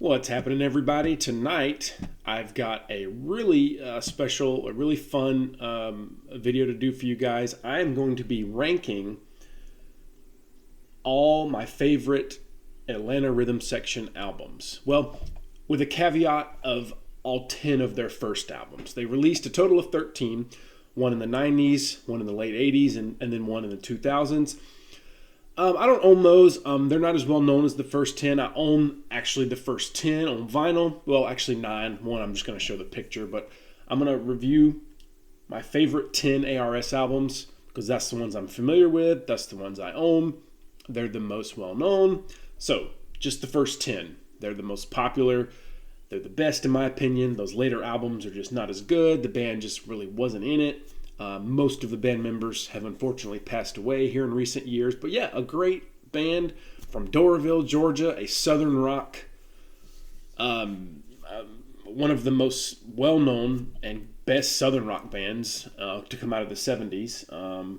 What's happening, everybody? Tonight, I've got a really special, a really fun video to do for you guys. I am going to be ranking all my favorite Atlanta Rhythm Section albums. Well, with a caveat of all 10 of their first albums. They released a total of 13, one in the 90s, one in the late 80s, and then one in the 2000s. I don't own those. They're not as well known as the first 10. I own actually the first 10 on vinyl. Well, actually 9. One I'm just going to show the picture, but I'm going to review my favorite 10 ARS albums because that's the ones I'm familiar with. That's the ones I own. They're the most well known. So just the first 10. They're the most popular. They're the best in my opinion. Those later albums are just not as good. The band just really wasn't in it. Most of the band members have unfortunately passed away here in recent years. But yeah, a great band from Doraville, Georgia, a southern rock, one of the most well-known and best southern rock bands to come out of the 70s. A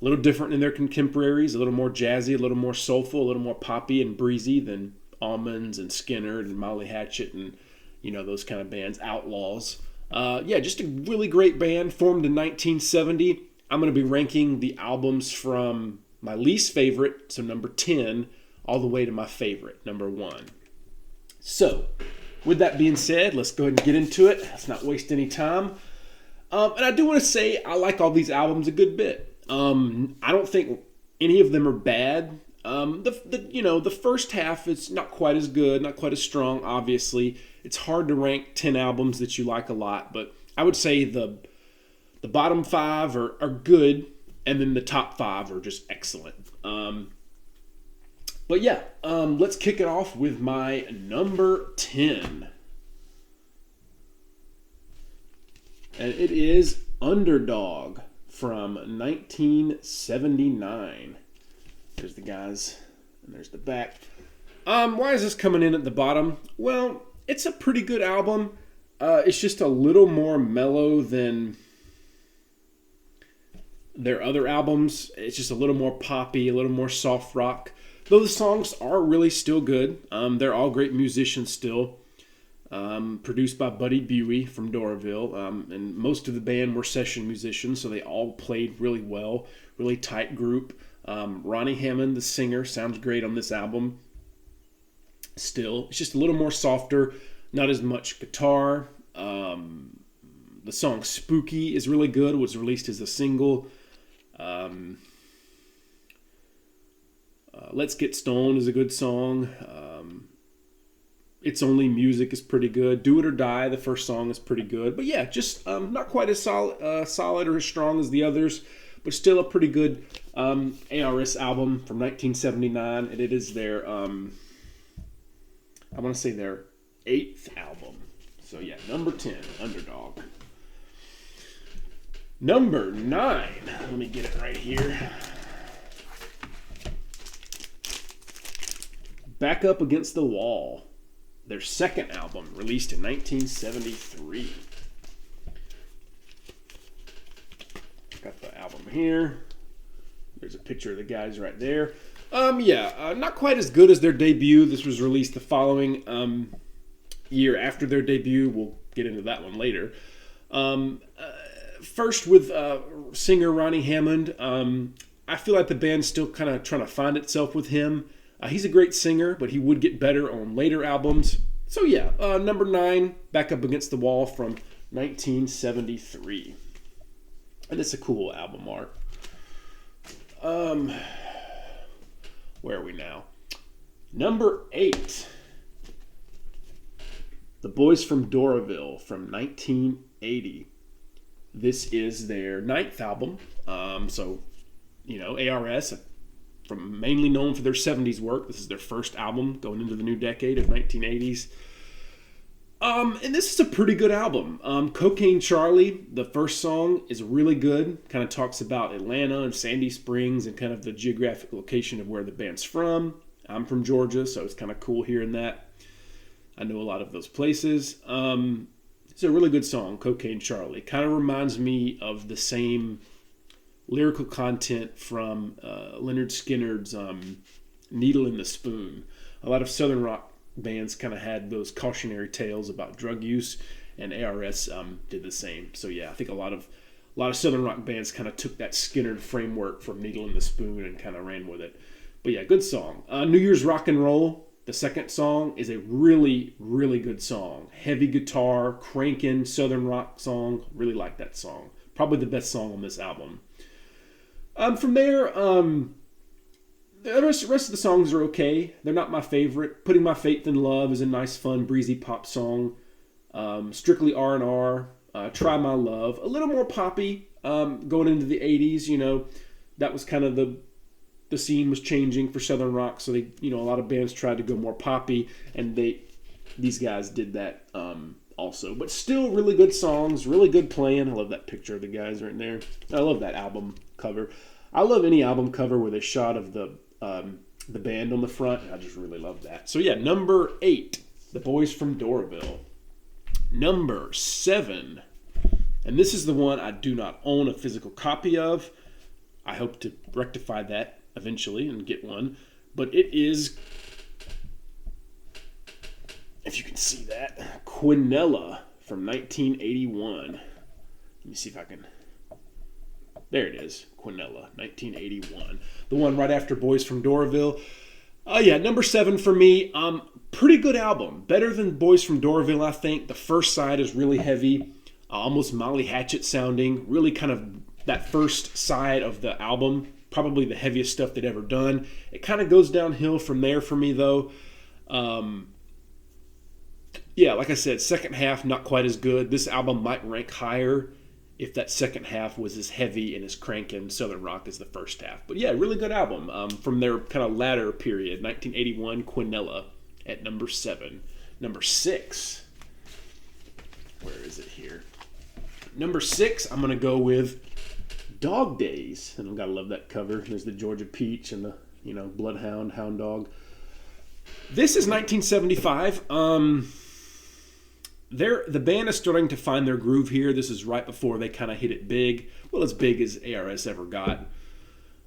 little different than their contemporaries, a little more jazzy, a little more soulful, a little more poppy and breezy than Almonds and Skinner and Molly Hatchet and, those kind of bands, Outlaws. Just a really great band, formed in 1970. I'm going to be ranking the albums from my least favorite, so number 10, all the way to my favorite, number 1. So, with that being said, let's go ahead and get into it. Let's not waste any time. And I do want to say I like all these albums a good bit. I don't think any of them are bad. The first half is not quite as good, not quite as strong, obviously. It's hard to rank 10 albums that you like a lot, but I would say the bottom 5 are good, and then the top 5 are just excellent. Let's kick it off with my number 10. And it is Underdog from 1979. There's the guys, and there's the back. Why is this coming in at the bottom? Well, it's a pretty good album. It's just a little more mellow than their other albums. It's just a little more poppy, a little more soft rock. Though the songs are really still good. They're all great musicians still. Produced by Buddy Buie from Doraville. And most of the band were session musicians, so they all played really well. Really tight group. Ronnie Hammond, the singer, sounds great on this album. Still, it's just a little more softer, not as much guitar. The song Spooky is really good, was released as a single. Let's Get Stoned is a good song. It's Only Music is pretty good. Do It or Die, the first song, is pretty good. But yeah, just not quite as solid or as strong as the others, but still a pretty good ARS album from 1979. And it is their, I want to say their 8th album. So yeah, number 10, Underdog. Number 9, let me get it right here. Back Up Against the Wall. Their second album, released in 1973. Got the album here. There's a picture of the guys right there. Not quite as good as their debut. This was released the following year after their debut. We'll get into that one later. First with singer Ronnie Hammond. I feel like the band's still kind of trying to find itself with him. He's a great singer, but he would get better on later albums. So yeah, number 9, Back Up Against the Wall from 1973. And it's a cool album art. Where are we now? Number 8. The Boys from Doraville from 1980. This is their 9th album. ARS, mainly known for their 70s work. This is their first album going into the new decade of 1980s. And this is a pretty good album. Cocaine Charlie, the first song, is really good. Kind of talks about Atlanta and Sandy Springs and kind of the geographic location of where the band's from. I'm from Georgia, so it's kind of cool hearing that. I know a lot of those places. It's a really good song, Cocaine Charlie. Kind of reminds me of the same lyrical content from Leonard Skinner's Needle in the Spoon. A lot of Southern rock bands kind of had those cautionary tales about drug use, and ARS did the same. So yeah, I think a lot of Southern rock bands kind of took that Skinner framework from Needle in the Spoon and kind of ran with it. But yeah, good song. New Year's Rock and Roll, the second song, is a really, really good song. Heavy guitar, cranking Southern rock song. Really like that song. Probably the best song on this album. From there, the rest of the songs are okay. They're not my favorite. Putting My Faith in Love is a nice, fun, breezy pop song. Strictly R&R. Try My Love. A little more poppy going into the 80s. You know, that was kind of the scene was changing for Southern rock. So they, a lot of bands tried to go more poppy, and these guys did that also. But still really good songs, really good playing. I love that picture of the guys right there. I love that album cover. I love any album cover with a shot of the band on the front. I just really love that. So yeah, number 8, The Boys from Doraville. Number 7, and this is the one I do not own a physical copy of. I hope to rectify that eventually and get one. But it is, if you can see that, Quinella from 1981. Let me see if I can. There it is, Quinella, 1981. The one right after Boys from Doraville. Yeah, number 7 for me. Pretty good album. Better than Boys from Doraville, I think. The first side is really heavy, almost Molly Hatchet sounding. Really kind of that first side of the album, probably the heaviest stuff they'd ever done. It kind of goes downhill from there for me, though. Yeah, like I said, second half not quite as good. This album might rank higher if that second half was as heavy and as cranking Southern rock as the first half. But yeah, really good album from their kind of latter period, 1981, Quinella at number 7. Number 6, where is it here? Number 6, I'm going to go with Dog Days. And I've got to love that cover. There's the Georgia Peach and the, Bloodhound, Hound Dog. This is 1975. The band is starting to find their groove here. This is right before they kind of hit it big. Well, as big as ARS ever got.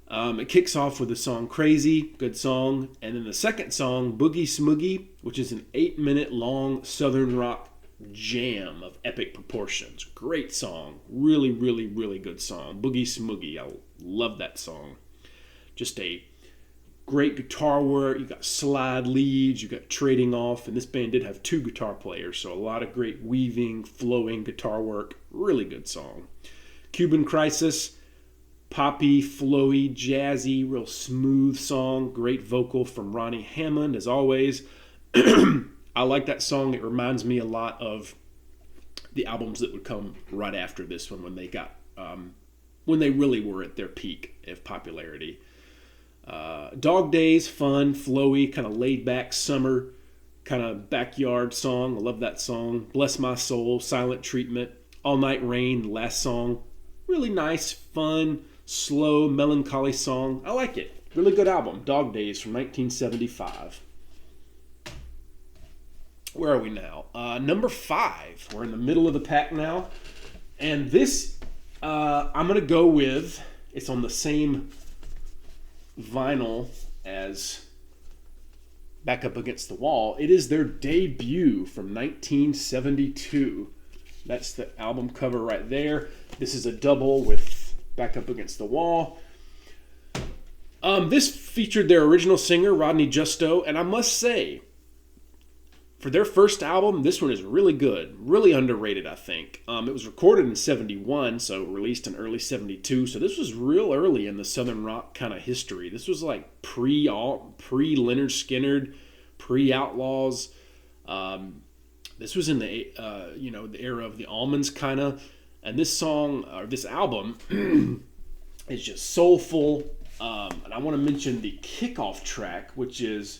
It kicks off with the song Crazy, good song. And then the second song, Boogie Smoogie, which is an 8-minute long Southern rock jam of epic proportions. Great song. Really, really, really good song. Boogie Smoogie. I love that song. Just a great guitar work. You got slide leads, you got trading off, and this band did have 2 guitar players, so a lot of great weaving, flowing guitar work. Really good song. Cuban Crisis, poppy, flowy, jazzy, real smooth song. Great vocal from Ronnie Hammond, as always. I like that song. It reminds me a lot of the albums that would come right after this one when they got, when they really were at their peak of popularity. Dog Days, fun, flowy, kind of laid back summer kind of backyard song. I love that song. Bless My Soul, Silent Treatment, All Night Rain, last song. Really nice, fun, slow, melancholy song. I like it. Really good album. Dog Days from 1975. Where are we now? Number 5. We're in the middle of the pack now. And this, I'm going to go with, it's on the same vinyl as Back Up Against the Wall. It is their debut from 1972. That's the album cover right there. This is a double with Back Up Against the Wall. This featured their original singer, Rodney Justo, and I must say, for their first album, this one is really good. Really underrated, I think. It was recorded in 71, so released in early 72. So this was real early in the Southern rock kind of history. This was like pre-Lynyrd Skynyrd, pre-Outlaws. This was in the the era of the Almonds kind of. And this song, or this album, is just soulful. And I want to mention the kickoff track, which is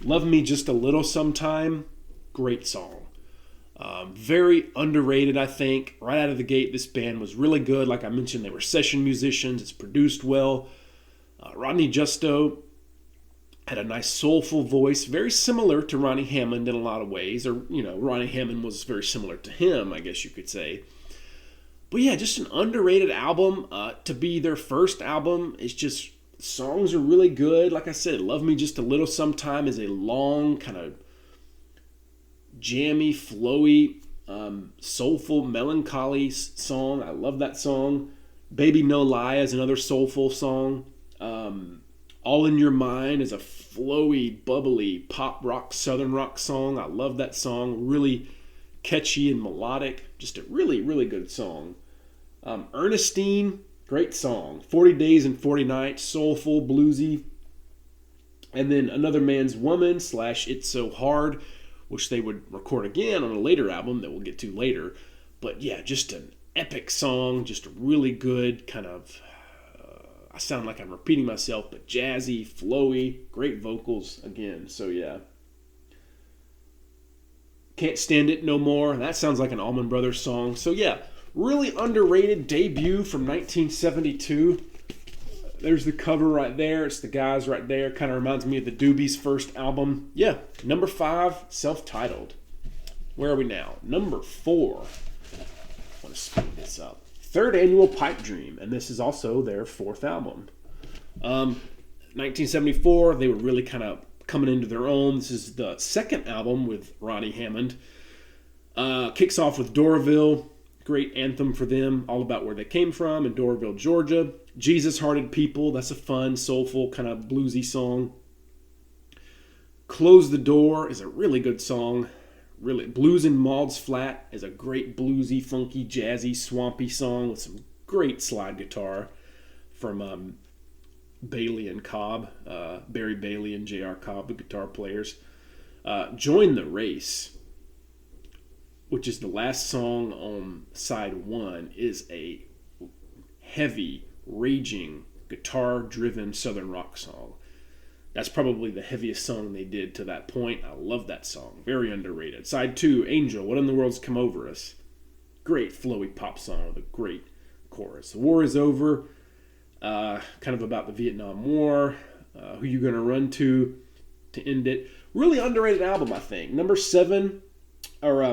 Love Me Just a Little Sometime. Great song. Very underrated, I think. Right out of the gate, this band was really good. Like I mentioned, they were session musicians. It's produced well. Rodney Justo had a nice soulful voice, very similar to Ronnie Hammond in a lot of ways. Or, Ronnie Hammond was very similar to him, I guess you could say. But yeah, just an underrated album. To be their first album, it's just, songs are really good. Like I said, Love Me Just a Little Sometime is a long, kind of jammy, flowy, soulful, melancholy song. I love that song. Baby No Lie is another soulful song. All in Your Mind is a flowy, bubbly pop rock, southern rock song. I love that song. Really catchy and melodic. Just a really, really good song. Ernestine, great song. 40 Days and 40 Nights, soulful, bluesy. And then Another Man's Woman / It's So Hard, which they would record again on a later album that we'll get to later. But yeah, just an epic song, just a really good kind of, I sound like I'm repeating myself, but jazzy, flowy, great vocals again. So yeah. Can't Stand It No More. That sounds like an Allman Brothers song. So yeah, really underrated debut from 1972. There's the cover right there. It's the guys right there. Kind of reminds me of the Doobies' first album. Yeah, number 5, self-titled. Where are we now? Number 4. I want to speed this up. Third Annual Pipe Dream, and this is also their 4th album. 1974, they were really kind of coming into their own. This is the 2nd album with Ronnie Hammond. Kicks off with Doraville. Great anthem for them, all about where they came from in Doraville, Georgia. Jesus Hearted People, that's a fun, soulful, kind of bluesy song. Close the Door is a really good song. Really, Blues in Maud's Flat is a great bluesy, funky, jazzy, swampy song with some great slide guitar from Bailey and Cobb, Barry Bailey and J.R. Cobb, the guitar players. Join the Race, which is the last song on side 1, is a heavy, raging, guitar-driven southern rock song. That's probably the heaviest song they did to that point. I love that song. Very underrated. Side 2, Angel, What in the World's Come Over Us? Great flowy pop song with a great chorus. The War is Over, kind of about the Vietnam War, who you gonna run to end it. Really underrated album, I think. Number 7, or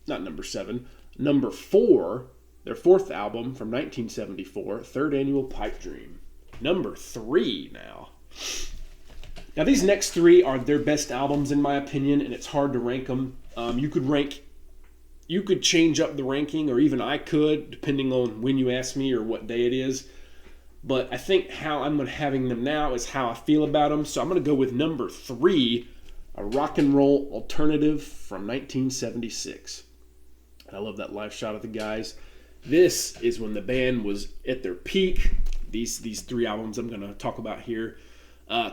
not number 7, number 4, their 4th album from 1974, Third Annual Pipe Dream. Number 3 now. Now these next 3 are their best albums in my opinion, and it's hard to rank them. You could change up the ranking, or even I could, depending on when you ask me or what day it is. But I think how I'm having them now is how I feel about them. So I'm going to go with number 3, a rock and roll alternative from 1976. I love that live shot of the guys. This is when the band was at their peak. These 3 albums I'm going to talk about here.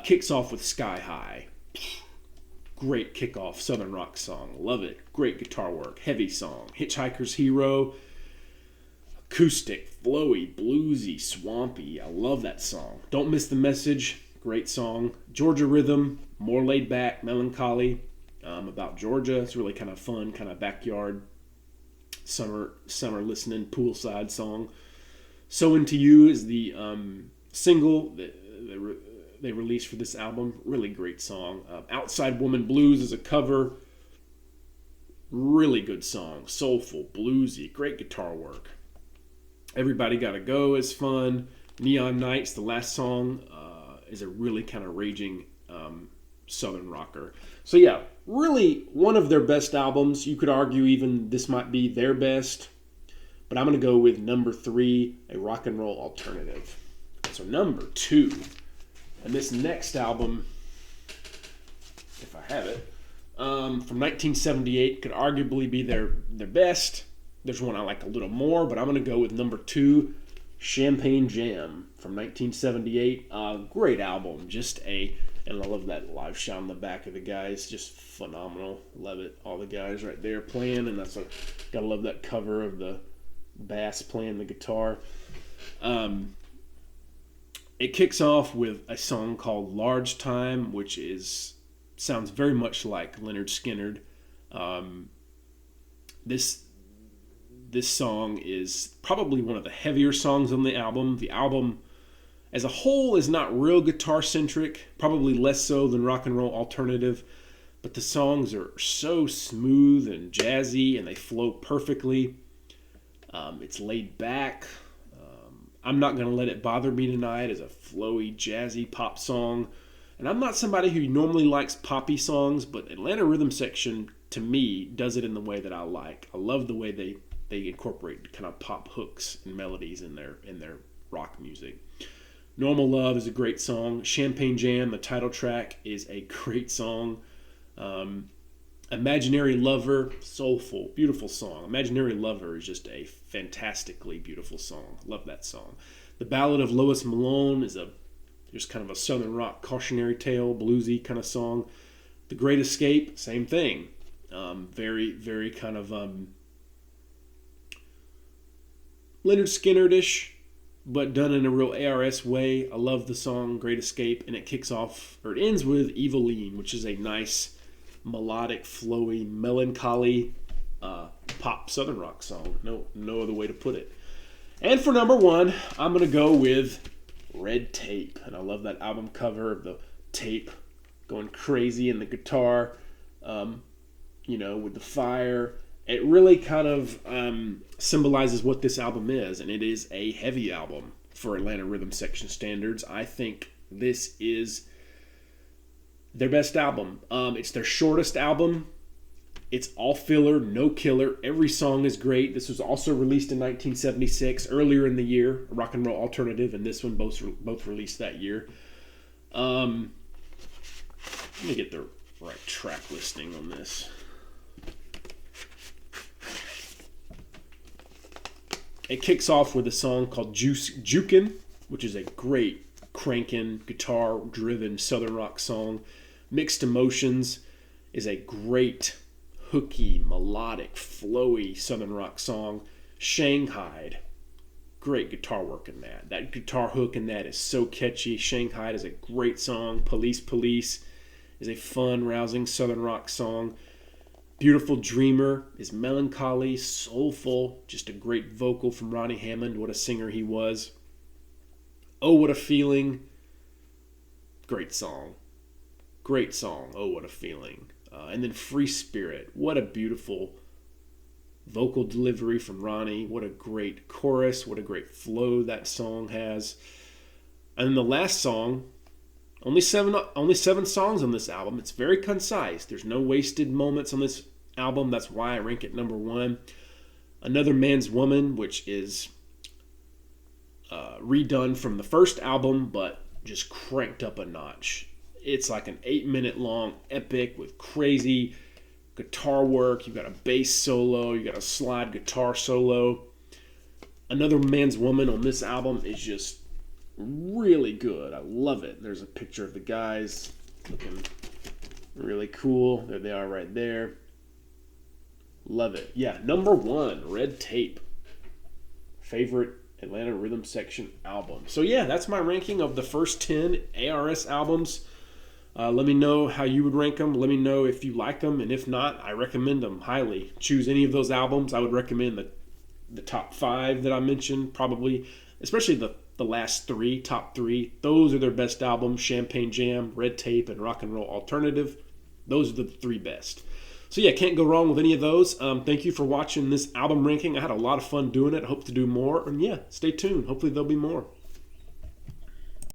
Kicks off with Sky High. Great kickoff southern rock song. Love it. Great guitar work. Heavy song. Hitchhiker's Hero. Acoustic, flowy, bluesy, swampy. I love that song. Don't Miss the Message. Great song. Georgia Rhythm. More laid back, melancholy. About Georgia. It's really kind of fun, kind of backyard summer listening poolside song. So Into You is the single that they released for this album. Really great song. Outside Woman Blues is a cover. Really good song. Soulful, bluesy, great guitar work. Everybody Gotta Go is fun. Neon Nights, the last song, is a really kind of raging southern rocker. So yeah, really one of their best albums. You could argue even this might be their best, but I'm going to go with number 3, a rock and roll alternative. So number 2, and this next album, if I have it, from 1978, could arguably be their best. There's one I like a little more, but I'm going to go with number 2, Champagne Jam from 1978. Great album, and I love that live shot on the back of the guys, just phenomenal. Love it. All the guys right there playing, and gotta love that cover of the bass playing the guitar. It kicks off with a song called Large Time, which sounds very much like Lynyrd Skynyrd. This song is probably one of the heavier songs on the album. The album as a whole is not real guitar-centric, probably less so than rock and roll alternative, but the songs are so smooth and jazzy, and they flow perfectly. It's laid back. I'm Not Gonna Let It Bother Me Tonight is a flowy, jazzy pop song. And I'm not somebody who normally likes poppy songs, but Atlanta Rhythm Section to me, does it in the way that I like. I love the way they incorporate kind of pop hooks and melodies in their rock music. Normal Love is a great song. Champagne Jam, the title track, is a great song. Imaginary Lover, soulful, beautiful song. Imaginary Lover is just a fantastically beautiful song. Love that song. The Ballad of Lois Malone is just kind of a southern rock cautionary tale, bluesy kind of song. The Great Escape, same thing. Very, very kind of Leonard Skinner-ish, but done in a real ARS way. I love the song Great Escape, and it ends with Eveline, which is a nice melodic, flowy, melancholy pop southern rock song. No other way to put it. And for number one, I'm going to go with Red Tape. And I love that album cover of the tape going crazy and the guitar, with the fire. It really kind of symbolizes what this album is, and it is a heavy album for Atlanta Rhythm Section standards. I think this is their best album. It's their shortest album. It's all filler, no killer. Every song is great. This was also released in 1976, earlier in the year, a rock and roll alternative, and this one both released that year. Let me get the right track listing on this. It kicks off with a song called Jukin', which is a great cranking, guitar-driven southern rock song. Mixed Emotions is a great, hooky, melodic, flowy southern rock song. Shanghaied, great guitar work in that. That guitar hook in that is so catchy. Shanghaied is a great song. Police Police is a fun, rousing southern rock song. Beautiful Dreamer is melancholy, soulful, just a great vocal from Ronnie Hammond. What a singer he was. Oh, What a Feeling, great song. Great song, Oh, What a Feeling. And then Free Spirit, what a beautiful vocal delivery from Ronnie. What a great chorus, what a great flow that song has. And then the last song, only seven songs on this album. It's very concise. There's no wasted moments on this album. That's why I rank it number one. Another Man's Woman, which is redone from the first album, but just cranked up a notch. It's like an 8-minute long epic with crazy guitar work. You've got a bass solo. You got a slide guitar solo. Another Man's Woman on this album is just really good. I love it. There's a picture of the guys looking really cool. There they are right there. Love it. Yeah, number one, Red Tape. Favorite Atlanta Rhythm Section album. So yeah, that's my ranking of the first 10 ARS albums. Let me know how you would rank them. Let me know if you like them, and if not, I recommend them highly. Choose any of those albums. I would recommend the top 5 that I mentioned, probably, especially the last 3, top 3. Those are their best albums: Champagne Jam, Red Tape, and Rock and Roll Alternative. Those are the 3 best. So yeah, can't go wrong with any of those. Thank you for watching this album ranking. I had a lot of fun doing it. I hope to do more. And yeah, stay tuned. Hopefully there'll be more.